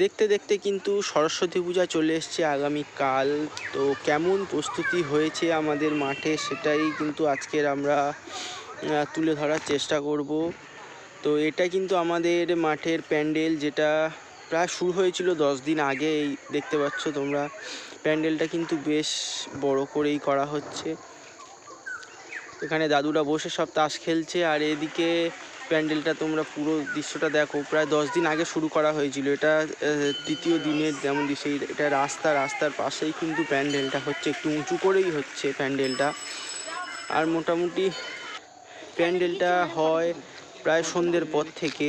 দেখতে দেখতে কিন্তু সরস্বতী পূজা চলে এসছে আগামীকাল। তো কেমন প্রস্তুতি হয়েছে আমাদের মাঠে সেটাই কিন্তু আজকের আমরা তুলে ধরার চেষ্টা করব। তো এটা কিন্তু আমাদের মাঠের প্যান্ডেল, যেটা প্রায় শুরু হয়েছিল 10 দিন আগে। এই দেখতে পাচ্ছ তোমরা, প্যান্ডেলটা কিন্তু বেশ বড় করেই করা হচ্ছে। এখানে দাদুরা বসে সব তাস খেলছে, আর এদিকে প্যান্ডেলটা তোমরা পুরো দৃশ্যটা দেখো। প্রায় 10 দিন আগে শুরু করা হয়েছিল, এটা তৃতীয় দিনের যেমন দৃশ্য। এটা রাস্তার পাশেই কিন্তু প্যান্ডেলটা হচ্ছে, একটু উঁচু করেই হচ্ছে প্যান্ডেলটা। আর মোটামুটি প্যান্ডেলটা হয় প্রায় সন্ধ্যের পর থেকে,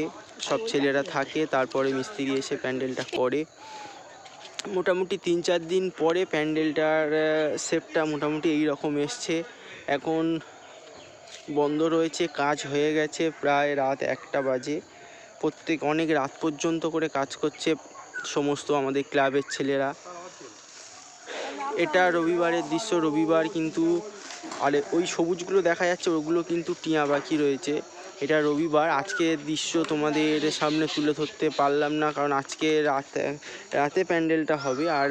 সব ছেলেরা থাকে, তারপরে মিস্ত্রি এসে প্যান্ডেলটা করে। মোটামুটি 3-4 দিন পরে প্যান্ডেলটার শেপটা মোটামুটি এই রকম এসছে। এখন বন্ধ রয়েছে, কাজ হয়ে গেছে প্রায় রাত 1টা বাজে। অনেক রাত পর্যন্ত করে কাজ করছে সমস্ত আমাদের ক্লাবের ছেলেরা। এটা রবিবারের দৃশ্য, রবিবার কিন্তু। আর ওই সবুজগুলো দেখা যাচ্ছে, ওগুলো কিন্তু টিয়া পাখি রয়েছে। এটা রবিবার। আজকের দৃশ্য তোমাদের সামনে তুলে ধরতে পারলাম না, কারণ আজকে রাতে প্যান্ডেলটা হবে। আর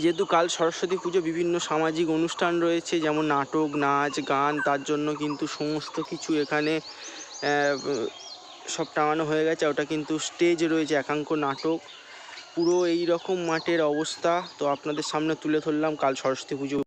যেহেতু কাল সরস্বতী পুজো, বিভিন্ন সামাজিক অনুষ্ঠান রয়েছে, যেমন নাটক, নাচ, গান, তার জন্য কিন্তু সমস্ত কিছু এখানে সব টাঙানো হয়ে গেছে। ওটা কিন্তু স্টেজ রয়েছে, একাঙ্ক নাটক। পুরো এই রকম মাঠের অবস্থা তো আপনাদের সামনে তুলে ধরলাম কাল সরস্বতী পুজো।